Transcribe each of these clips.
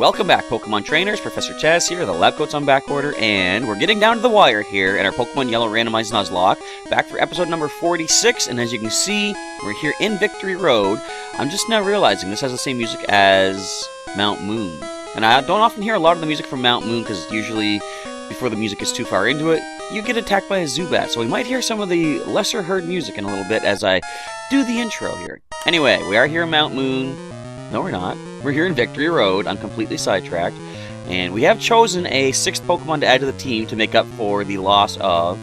Welcome back, Pokemon Trainers. Professor Chaz here, the lab coat's on back order, and we're getting down to the wire here at our Pokemon Yellow Randomized Nuzlocke. Back for episode number 46, and as you can see, we're here in Victory Road. I'm just now realizing this has the same music as Mount Moon. And I don't often hear a lot of the music from Mount Moon, because usually, before the music is too far into it, you get attacked by a Zubat. So we might hear some of the lesser heard music in a little bit as I do the intro here. Anyway, we are here in Mount Moon. No, we're not. We're here in Victory Road. I'm completely sidetracked. And we have chosen a 6th Pokemon to add to the team to make up for the loss of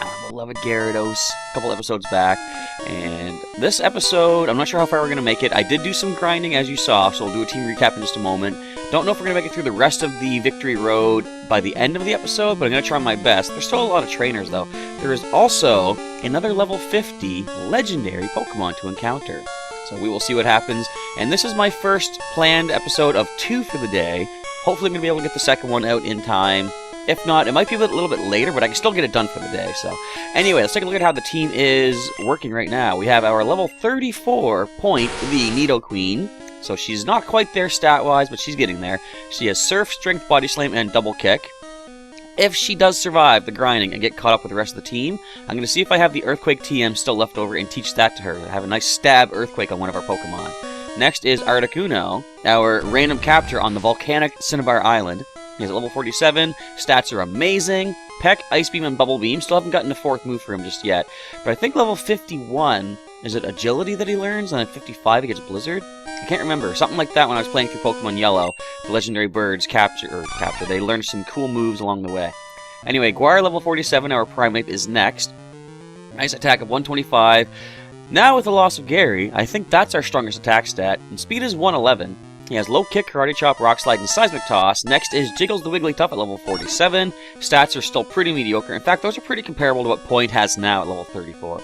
our beloved Gyarados a couple episodes back. And this episode, I'm not sure how far we're going to make it. I did do some grinding, as you saw, so we'll do a team recap in just a moment. Don't know if we're going to make it through the rest of the Victory Road by the end of the episode, but I'm going to try my best. There's still a lot of trainers, though. There is also another level 50 legendary Pokemon to encounter. So we will see what happens. And this is my first planned episode of 2 for the day. Hopefully I'm going to be able to get the second one out in time. If not, it might be a little bit later, but I can still get it done for the day. So anyway, let's take a look at how the team is working right now. We have our level 34 point, the Nidoqueen. So she's not quite there stat-wise, but she's getting there. She has Surf, Strength, Body Slam, and Double Kick. If she does survive the grinding and get caught up with the rest of the team, I'm going to see if I have the Earthquake TM still left over and teach that to her. Have a nice stab Earthquake on one of our Pokemon. Next is Articuno, our random capture on the volcanic Cinnabar Island. He's at level 47. Stats are amazing. Peck, Ice Beam, and Bubble Beam. Still haven't gotten a 4th move for him just yet. But I think level 51, is it Agility that he learns? And at 55 he gets Blizzard? I can't remember. Something like that when I was playing through Pokemon Yellow. The legendary birds capture. They learned some cool moves along the way. Anyway, Guar level 47, our Primeape, is next. Nice attack of 125. Now with the loss of Gary, I think that's our strongest attack stat. And speed is 111. He has Low Kick, Karate Chop, Rock Slide, and Seismic Toss. Next is Jiggles the Wigglytuff at level 47. Stats are still pretty mediocre. In fact, those are pretty comparable to what Point has now at level 34.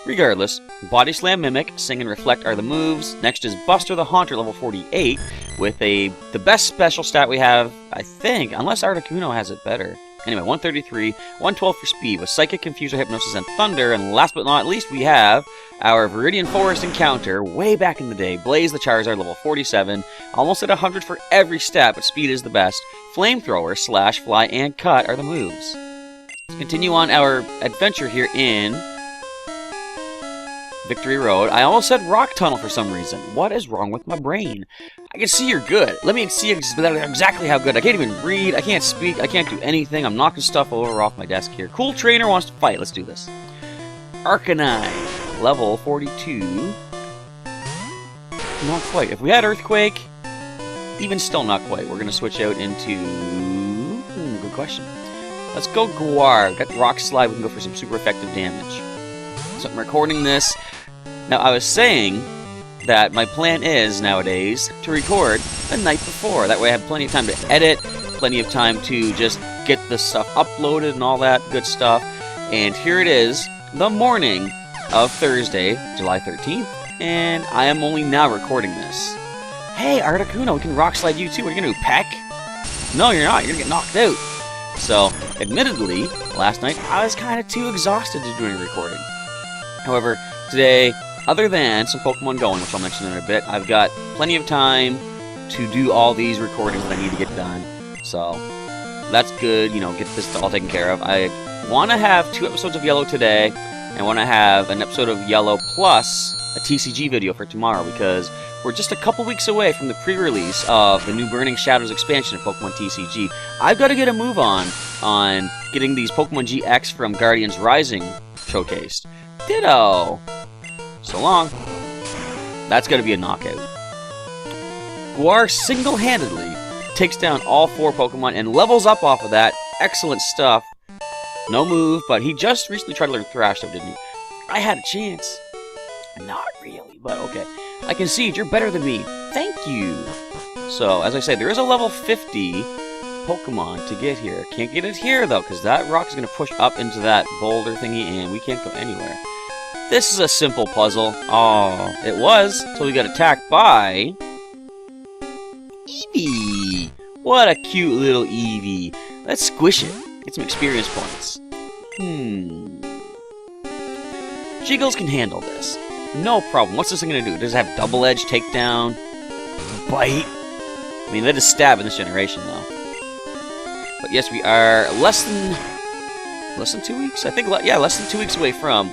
Regardless, Body Slam, Mimic, Sing, and Reflect are the moves. Next is Buster the Haunter, level 48, with the best special stat we have, I think, unless Articuno has it better. Anyway, 133, 112 for speed, with Psychic, Confuser, Hypnosis, and Thunder. And last but not least, we have our Viridian Forest encounter, way back in the day. Blaze the Charizard, level 47, almost at 100 for every stat, but speed is the best. Flamethrower, Slash, Fly, and Cut are the moves. Let's continue on our adventure here in Victory Road. I almost said Rock Tunnel for some reason. What is wrong with my brain? I can see you're good. Let me see exactly how good. I can't even read. I can't speak. I can't do anything. I'm knocking stuff over off my desk here. Cool trainer wants to fight. Let's do this. Arcanine, level 42. Not quite. If we had Earthquake, even still not quite. We're going to switch out into... good question. Let's go Guar. Got Rock Slide. We can go for some super effective damage. So I'm recording this. Now, I was saying that my plan is, nowadays, to record the night before. That way I have plenty of time to edit, plenty of time to just get the stuff uploaded and all that good stuff. And here it is, the morning of Thursday, July 13th, and I am only now recording this. Hey, Articuno, we can Rock Slide you too. What are you going to do, Peck? No, you're not. You're going to get knocked out. So, admittedly, last night, I was kind of too exhausted to do any recording. However, today, other than some Pokemon going, which I'll mention in a bit, I've got plenty of time to do all these recordings that I need to get done. So, that's good, get this all taken care of. I want to have 2 episodes of Yellow today. I want to have an episode of Yellow plus a TCG video for tomorrow, because we're just a couple weeks away from the pre-release of the new Burning Shadows expansion of Pokemon TCG. I've got to get a move on getting these Pokemon GX from Guardians Rising showcased. Ditto! So long. That's got to be a knockout. Guar single-handedly takes down all 4 Pokemon and levels up off of that. Excellent stuff. No move, but he just recently tried to learn Thrash, though, didn't he? I had a chance. Not really, but okay. I concede, you're better than me. Thank you. So, as I said, there is a level 50 Pokemon to get here. Can't get it here, though, because that rock is going to push up into that boulder thingy, and we can't go anywhere. This is a simple puzzle. Oh, it was, until we got attacked by... Eevee! What a cute little Eevee. Let's squish it. Get some experience points. Jiggles can handle this. No problem. What's this thing going to do? Does it have double edge, takedown, bite? I mean, that is stab in this generation, though. But yes, we are less than 2 weeks? I think, yeah, less than 2 weeks away from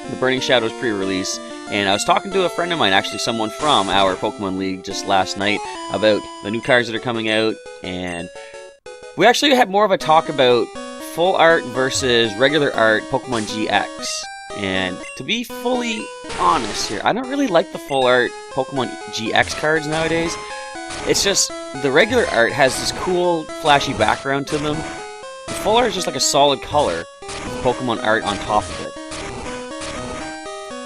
the Burning Shadows pre-release. And I was talking to a friend of mine, actually someone from our Pokemon League just last night, about the new cards that are coming out. And we actually had more of a talk about full art versus regular art Pokemon GX. And to be fully honest here, I don't really like the full art Pokemon GX cards nowadays. It's just, the regular art has this cool, flashy background to them. The full art is just like a solid color with Pokemon art on top of it.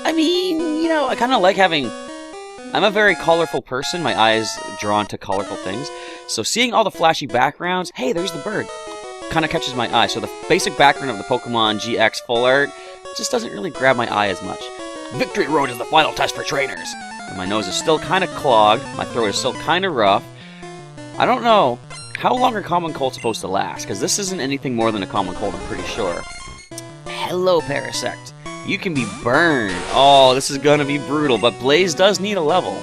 I mean, you know, I kind of like having... I'm a very colorful person. My eyes drawn to colorful things. So seeing all the flashy backgrounds, hey, there's the bird, kind of catches my eye. So the basic background of the Pokemon GX full art just doesn't really grab my eye as much. Victory Road is the final test for trainers. And my nose is still kind of clogged. My throat is still kind of rough. I don't know. How long are common colds supposed to last? Because this isn't anything more than a common cold, I'm pretty sure. Hello, Parasect. You can be burned. Oh, this is gonna be brutal, but Blaze does need a level.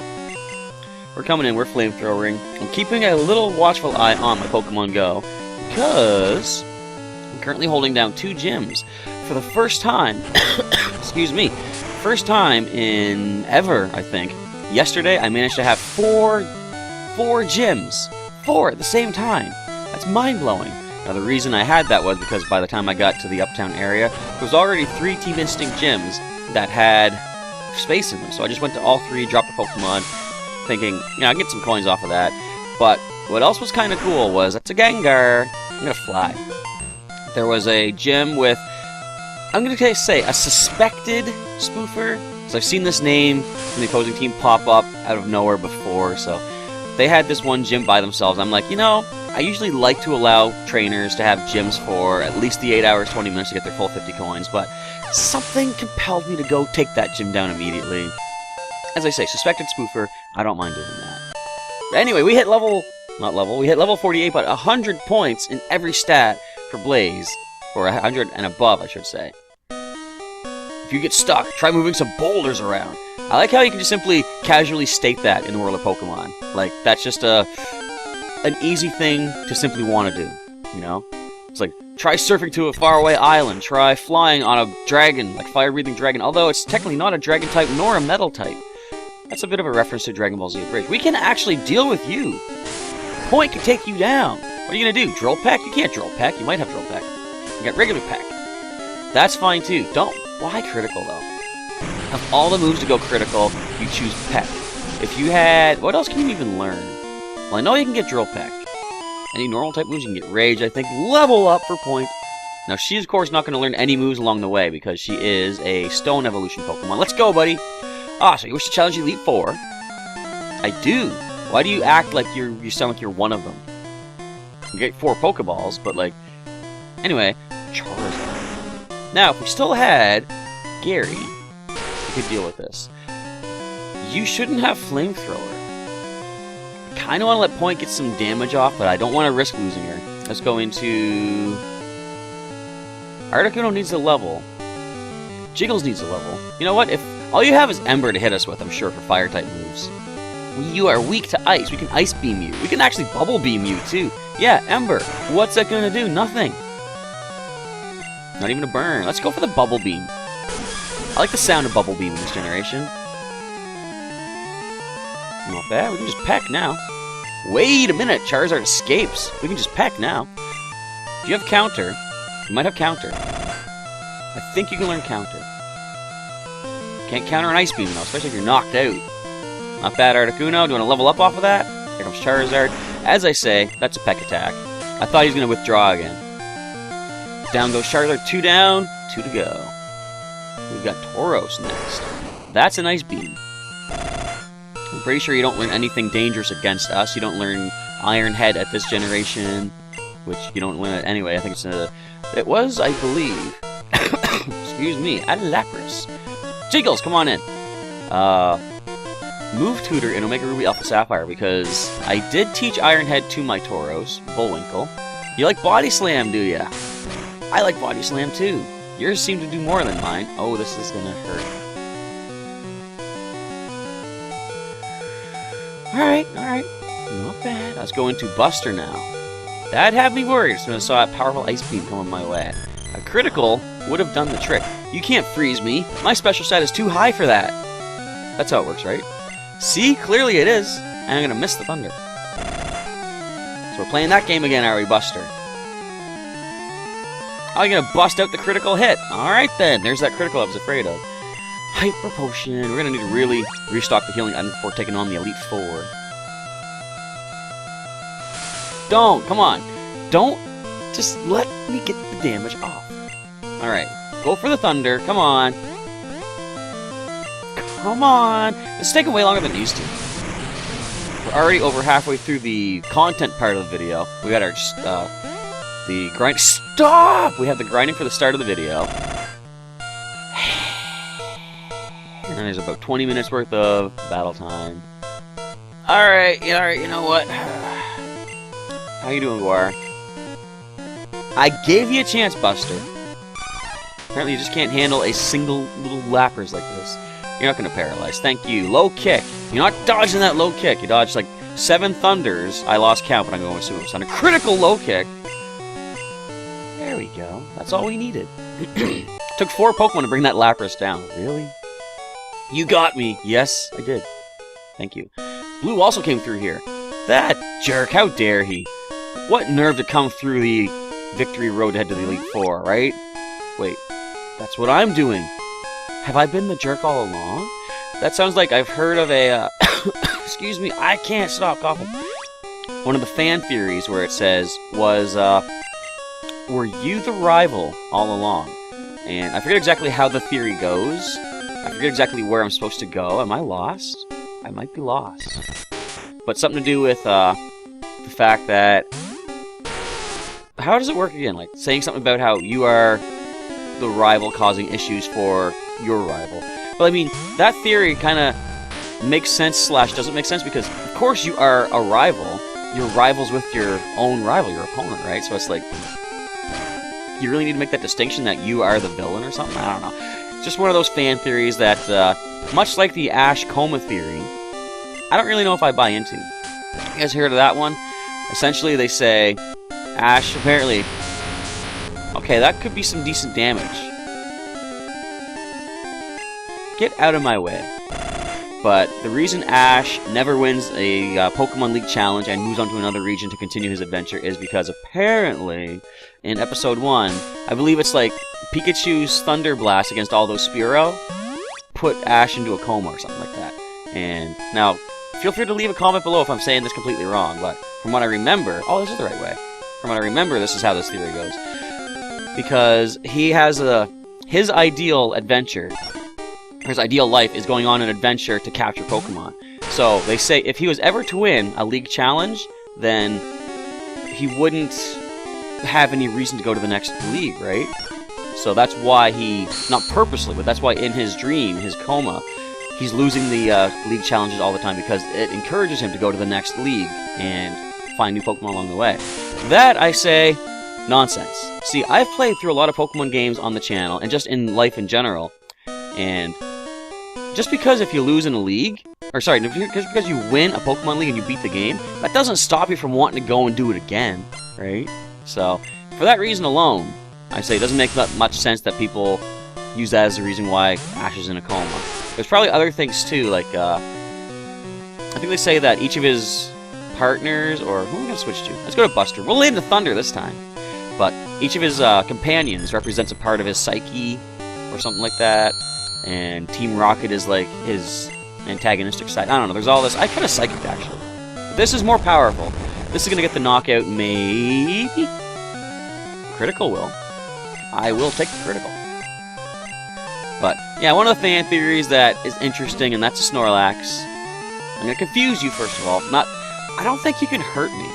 We're coming in, we're flamethrowing. I'm keeping a little watchful eye on my Pokemon Go, because I'm currently holding down 2 gyms. For the first time, excuse me, first time in ever, I think. Yesterday, I managed to have 4 gyms. 4 at the same time. That's mind-blowing. Now, the reason I had that was because by the time I got to the Uptown area, there was already 3 Team Instinct gyms that had space in them. So I just went to all 3, dropped a Pokemon, thinking, you know, I can get some coins off of that. But what else was kind of cool was, that's a Gengar. I'm going to fly. There was a gym with, I'm going to say, a suspected spoofer. So I've seen this name from the opposing team pop up out of nowhere before, so they had this one gym by themselves. I'm like, you know, I usually like to allow trainers to have gyms for at least the 8 hours, 20 minutes to get their full 50 coins, but something compelled me to go take that gym down immediately. As I say, suspected spoofer, I don't mind doing that. But anyway, we hit level 48, but 100 points in every stat for Blaze, or 100 and above, I should say. If you get stuck, try moving some boulders around. I like how you can just simply casually state that in the world of Pokemon. Like, that's just an easy thing to simply want to do, you know? It's like, try surfing to a faraway island, try flying on a dragon, like fire-breathing dragon, although it's technically not a dragon type nor a metal type. That's a bit of a reference to Dragon Ball Z Bridge. We can actually deal with you. Point can take you down. What are you gonna do? Drill Peck? You can't Drill Peck. You might have Drill Peck. You got regular Peck. That's fine too. Don't. Why critical though? Of all the moves to go critical, you choose Peck. If you had... What else can you even learn? Well, I know you can get Drill Peck. Any normal type moves, you can get Rage, I think. Level up for point. Now, she's of course not going to learn any moves along the way because she is a Stone Evolution Pokemon. Let's go, buddy! Ah, so you wish to challenge Elite Four? I do. Why do you act like you sound like you're one of them? You get 4 Pokeballs, but like... Anyway, Charizard. Now, if we still had Gary, we could deal with this. You shouldn't have Flamethrower. I kind of want to let Point get some damage off, but I don't want to risk losing her. Let's go into... Articuno needs a level. Jiggles needs a level. You know what? If all you have is Ember to hit us with, I'm sure, for Fire-type moves. You are weak to Ice. We can Ice Beam you. We can actually Bubble Beam you, too. Yeah, Ember. What's that going to do? Nothing. Not even a burn. Let's go for the Bubble Beam. I like the sound of Bubble Beam in this generation. Not bad. We can just Peck now. Wait a minute. Charizard escapes. We can just Peck now. Do you have Counter? You might have Counter. I think you can learn Counter. Can't counter an Ice Beam, though, especially if you're knocked out. Not bad, Articuno. Do you want to level up off of that? Here comes Charizard. As I say, that's a Peck attack. I thought he was going to withdraw again. Down goes Charizard. 2 down, 2 to go. We've got Tauros next. That's an Ice Beam. I'm pretty sure you don't learn anything dangerous against us. You don't learn Iron Head at this generation, which you don't learn anyway. I think it's a... It was, I believe... Excuse me, a Lapras. Jiggles, come on in. Move Tutor in Omega Ruby Alpha Sapphire, because I did teach Iron Head to my Tauros, Bullwinkle. You like Body Slam, do ya? I like Body Slam too. Yours seem to do more than mine. Oh, this is gonna hurt. Alright, alright. Not bad. Let's go into Buster now. That had me worried as soon as I saw that powerful ice beam coming my way. A critical would have done the trick. You can't freeze me. My special stat is too high for that. That's how it works, right? See? Clearly it is. And I'm going to miss the thunder. So we're playing that game again, are we, Buster? Oh, you're going to bust out the critical hit. Alright then. There's that critical I was afraid of. Hyper Potion. We're going to need to really restock the healing item before taking on the Elite Four. Don't! Come on! Don't! Just let me get the damage off. Alright. Go for the thunder. Come on. Come on! This is taking way longer than it used to. We're already over halfway through the content part of the video. We got our, the grind- Stop! We have the grinding for the start of the video. And there's about 20 minutes worth of battle time. Alright, you know what? How you doing, Guar? I gave you a chance, Buster. Apparently you just can't handle a single little Lapras like this. You're not going to paralyze. Thank you. Low kick. You're not dodging that low kick. You dodged like 7 thunders. I lost count, but I'm going to assume it was a critical low kick. There we go. That's all we needed. Took 4 Pokemon to bring that Lapras down. Really? You got me. Yes, I did. Thank you. Blue also came through here. That jerk. How dare he? What nerve to come through the victory road to head to the Elite Four, right? Wait. That's what I'm doing. Have I been the jerk all along? That sounds like I've heard of a, excuse me, I can't stop coughing. One of the fan theories where it says was, were you the rival all along? And I forget exactly how the theory goes. I forget exactly where I'm supposed to go. Am I lost? I might be lost. But something to do with, the fact that... How does it work again? Like, saying something about how you are the rival causing issues for your rival. But I mean, that theory kind of makes sense slash doesn't make sense because, of course, you are a rival. You're rivals with your own rival, your opponent, right? So it's like, you really need to make that distinction that you are the villain or something? I don't know. It's just one of those fan theories that, much like the Ash Coma theory, I don't really know if I buy into. You guys heard of that one? Essentially, they say, Ash, apparently... Okay, that could be some decent damage. Get out of my way. But the reason Ash never wins a Pokemon League challenge and moves on to another region to continue his adventure is because apparently, in Episode 1, I believe it's like Pikachu's Thunder Blast against all those Spearow put Ash into a coma or something like that. And now, feel free to leave a comment below if I'm saying this completely wrong, but from what I remember... Oh, this is the right way. From what I remember, this is how this theory goes. Because he has his ideal adventure, his ideal life is going on an adventure to capture Pokemon. So they say if he was ever to win a league challenge, then he wouldn't have any reason to go to the next league, right? So that's why he, not purposely, but that's why in his dream, his coma, he's losing the league challenges all the time because it encourages him to go to the next league and find new Pokemon along the way. That, I say, nonsense. See, I've played through a lot of Pokemon games on the channel, and just in life in general, and just because if you lose in a league, or sorry, just because you win a Pokemon League and you beat the game, that doesn't stop you from wanting to go and do it again, right? So, for that reason alone, I say it doesn't make that much sense that people use that as the reason why Ash is in a coma. There's probably other things too, like, I think they say that each of his partners, or who are we going to switch to? Let's go to Buster. We'll leave the Thunder this time. But each of his companions represents a part of his psyche, or something like that. And Team Rocket is like his antagonistic side. I don't know, there's all this. I kind of psychic, actually. But this is more powerful. This is going to get the knockout, maybe? Critical will. I will take the critical. But, yeah, one of the fan theories that is interesting, and that's a Snorlax. I'm going to confuse you, first of all. I don't think you can hurt me.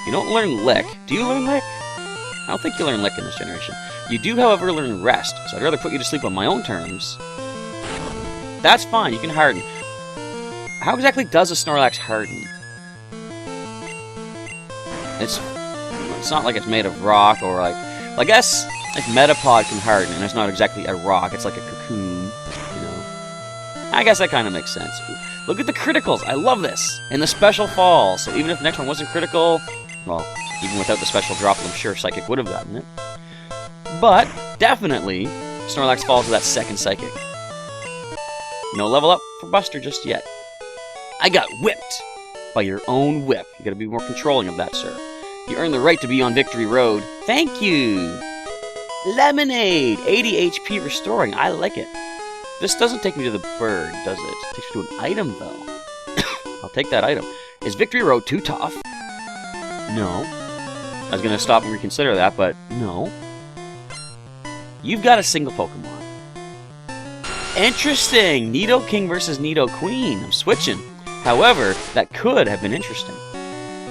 You don't learn Lick. Do you learn Lick? I don't think you learn Lick in this generation. You do, however, learn Rest, so I'd rather put you to sleep on my own terms. That's fine, you can harden. How exactly does a Snorlax harden? It's not like it's made of rock, or like... I guess, like, Metapod can harden, and it's not exactly a rock, it's like a cocoon, you know? I guess that kind of makes sense. Look at the criticals. I love this. And the special falls. So even if the next one wasn't critical, well, even without the special drop, I'm sure Psychic would have gotten it. But definitely, Snorlax falls to that second Psychic. No level up for Buster just yet. I got whipped by your own whip. You gotta be more controlling of that, sir. You earned the right to be on Victory Road. Thank you! Lemonade! 80 HP restoring. I like it. This doesn't take me to the bird, does it? It takes me to an item, though. I'll take that item. Is Victory Road too tough? No. I was gonna stop and reconsider that, but no. You've got a single Pokemon. Interesting! Nidoking versus Nidoqueen. I'm switching. However, that could have been interesting.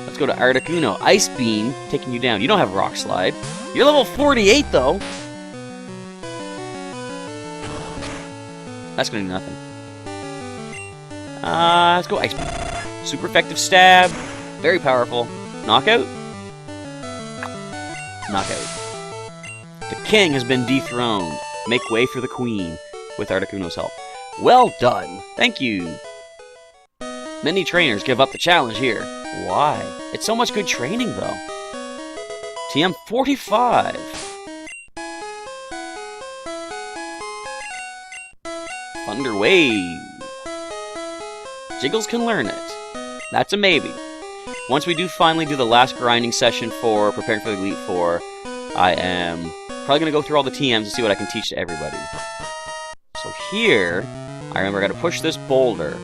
Let's go to Articuno. Ice Beam, taking you down. You don't have Rock Slide. You're level 48, though. That's gonna do nothing. Let's go Ice Beam. Super effective stab. Very powerful. Knockout? Knockout. The king has been dethroned. Make way for the queen with Articuno's help. Well done. Thank you. Many trainers give up the challenge here. Why? It's so much good training, though. TM 45. Thunder Wave. Jiggles can learn it. That's a maybe. Once we do finally do the last grinding session for preparing for the Elite Four, I am probably going to go through all the TMs and see what I can teach to everybody. So here, I remember I got to push this boulder.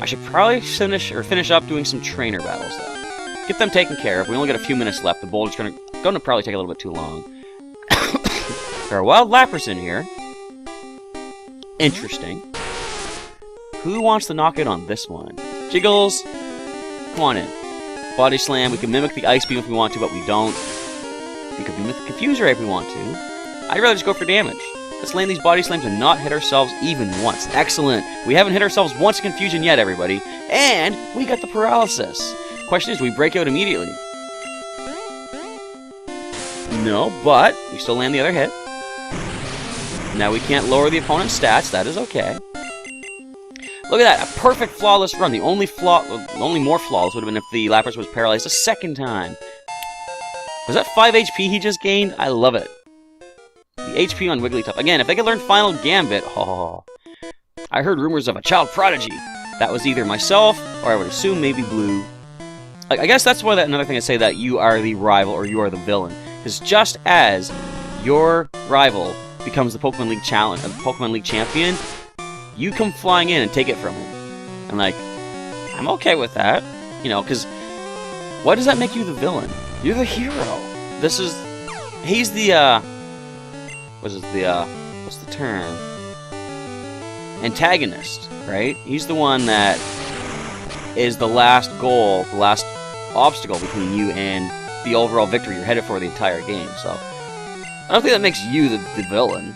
I should probably finish up doing some trainer battles, though. Get them taken care of. We only got a few minutes left. The boulder's going to probably take a little bit too long. There are wild Lapras in here. Interesting. Who wants to knock it on this one? Jiggles, come on in. Body Slam. We can mimic the Ice Beam if we want to, but we don't. We could mimic the Confuse Ray if we want to. I'd rather just go for damage. Let's land these Body Slams and not hit ourselves even once. Excellent. We haven't hit ourselves once in Confusion yet, everybody. And we got the Paralysis. Question is, do we break out immediately? No, but we still land the other hit. Now we can't lower the opponent's stats. That is okay. Look at that. A perfect flawless run. The only more flawless would have been if the Lapras was paralyzed a second time. Was that 5 HP he just gained? I love it. The HP on Wigglytuff. Again, if they could learn Final Gambit, oh. I heard rumors of a child prodigy. That was either myself, or I would assume maybe Blue. I guess that's why another thing I say that you are the rival, or you are the villain. Because just as your rival becomes the Pokemon League champion, you come flying in and take it from him. And like, I'm okay with that. You know, because why does that make you the villain? You're the hero. He's the, what's the term? Antagonist, right? He's the one that is the last goal, the last obstacle between you and the overall victory you're headed for the entire game, so I don't think that makes you the villain.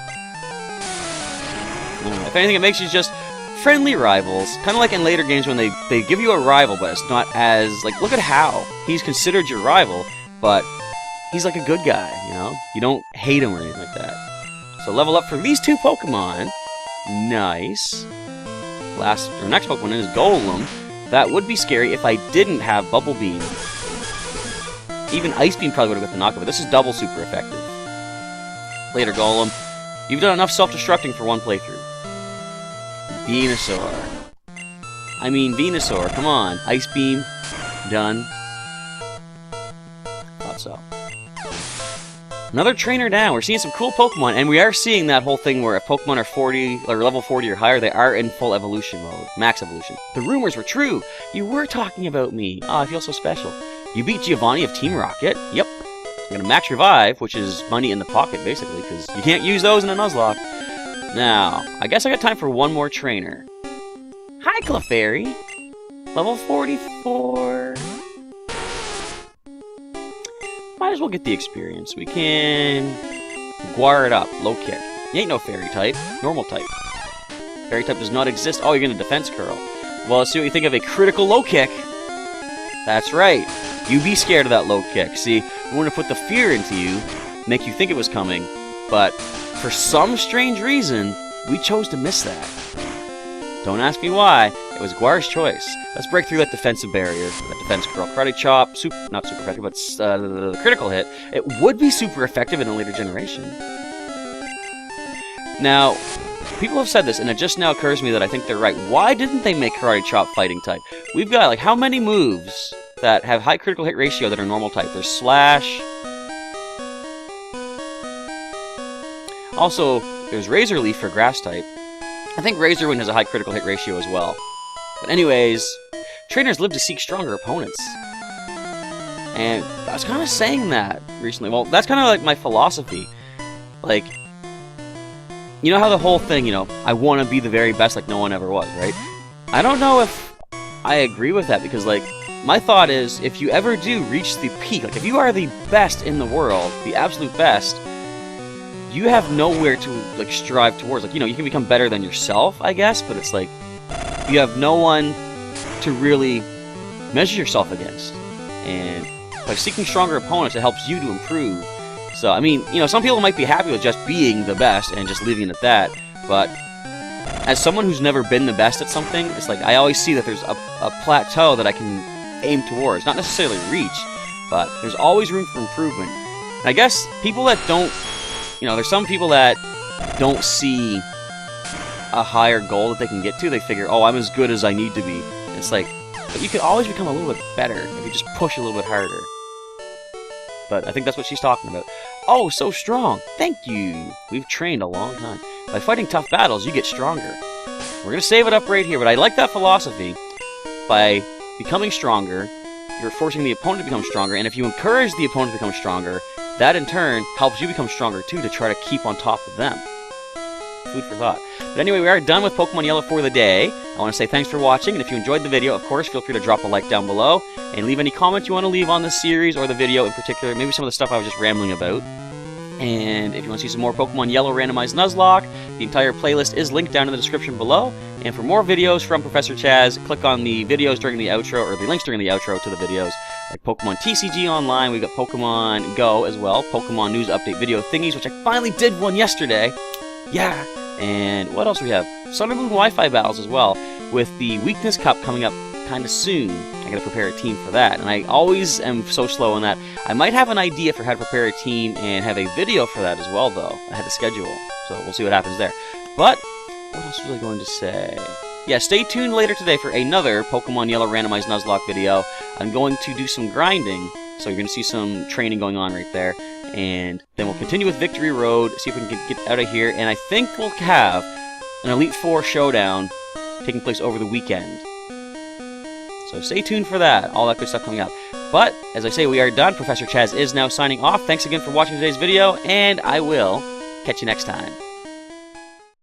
If anything, it makes you just friendly rivals. Kind of like in later games when they give you a rival, but it's not as, like, look at how he's considered your rival, but he's like a good guy, you know? You don't hate him or anything like that. So level up for these two Pokemon. Nice. Next Pokemon is Golem. That would be scary if I didn't have Bubble Beam. Even Ice Beam probably would have got the knockout, but this is double super effective. Later, Golem. You've done enough self-destructing for one playthrough. Venusaur. Venusaur, come on. Ice Beam. Done. Thought so. Another trainer down. We're seeing some cool Pokemon, and we are seeing that whole thing where if Pokemon are 40 or level 40 or higher, they are in full evolution mode. Max evolution. The rumors were true. You were talking about me. Oh, I feel so special. You beat Giovanni of Team Rocket. Yep. I'm gonna max revive, which is money in the pocket, basically, because you can't use those in a Nuzlocke. Now, I guess I got time for one more trainer. Hi, Clefairy. Level 44. Might as well get the experience. We can Guar it up. Low kick. You ain't no fairy type. Normal type. Fairy type does not exist. Oh, you're gonna defense curl. Well, let's see what you think of a critical low kick. That's right. You be scared of that low kick. See, we want to put the fear into you, make you think it was coming, But for some strange reason, we chose to miss that. Don't ask me why. It was Guar's choice. Let's break through that defensive barrier. That defense curl. Karate chop. Not super effective, but the critical hit. It would be super effective in a later generation. Now, people have said this, and it just now occurs to me that I think they're right. Why didn't they make Karate Chop fighting type? We've got, like, how many moves that have high critical hit ratio that are normal type? There's Slash. Also, there's Razor Leaf for grass type. I think Razor Wind has a high critical hit ratio as well. But anyways, trainers live to seek stronger opponents. And I was kind of saying that recently. Well, that's kind of like my philosophy. Like, you know how the whole thing, you know, I want to be the very best like no one ever was, right? I don't know if I agree with that, because, like, my thought is, if you ever do reach the peak, like, if you are the best in the world, the absolute best, you have nowhere to, like, strive towards. Like, you know, you can become better than yourself, I guess, but it's like, you have no one to really measure yourself against. And by seeking stronger opponents, it helps you to improve. So, I mean, you know, some people might be happy with just being the best and just leaving it at that, but as someone who's never been the best at something, it's like, I always see that there's a plateau that I can aim towards. Not necessarily reach, but there's always room for improvement. And I guess people that don't, you know, there's some people that don't see a higher goal that they can get to. They figure, oh, I'm as good as I need to be. And it's like, but you could always become a little bit better if you just push a little bit harder. But I think that's what she's talking about. Oh, so strong. Thank you. We've trained a long time. By fighting tough battles, you get stronger. We're going to save it up right here, but I like that philosophy. By becoming stronger, you're forcing the opponent to become stronger, and if you encourage the opponent to become stronger, that in turn helps you become stronger too, to try to keep on top of them. Food for thought. But anyway, we are done with Pokemon Yellow for the day. I want to say thanks for watching, and if you enjoyed the video, of course, feel free to drop a like down below, and leave any comments you want to leave on the series or the video in particular, maybe some of the stuff I was just rambling about. And if you want to see some more Pokemon Yellow Randomized Nuzlocke, the entire playlist is linked down in the description below. And for more videos from Professor Chaz, click on the videos during the outro, or the links during the outro to the videos, like Pokemon TCG Online. We've got Pokemon Go as well, Pokemon News Update video thingies, which I finally did one yesterday. Yeah! And what else do we have? Sun and Moon Wi-Fi battles as well, with the Weakness Cup coming up kind of soon. I gotta prepare a team for that, and I always am so slow on that. I might have an idea for how to prepare a team and have a video for that as well, though. I had to schedule, so we'll see what happens there. But what else was I going to say? Yeah, stay tuned later today for another Pokemon Yellow Randomized Nuzlocke video. I'm going to do some grinding, so you're going to see some training going on right there. And then we'll continue with Victory Road, see if we can get out of here. And I think we'll have an Elite Four showdown taking place over the weekend. So stay tuned for that. All that good stuff coming up. But, as I say, we are done. Professor Chaz is now signing off. Thanks again for watching today's video, and I will catch you next time.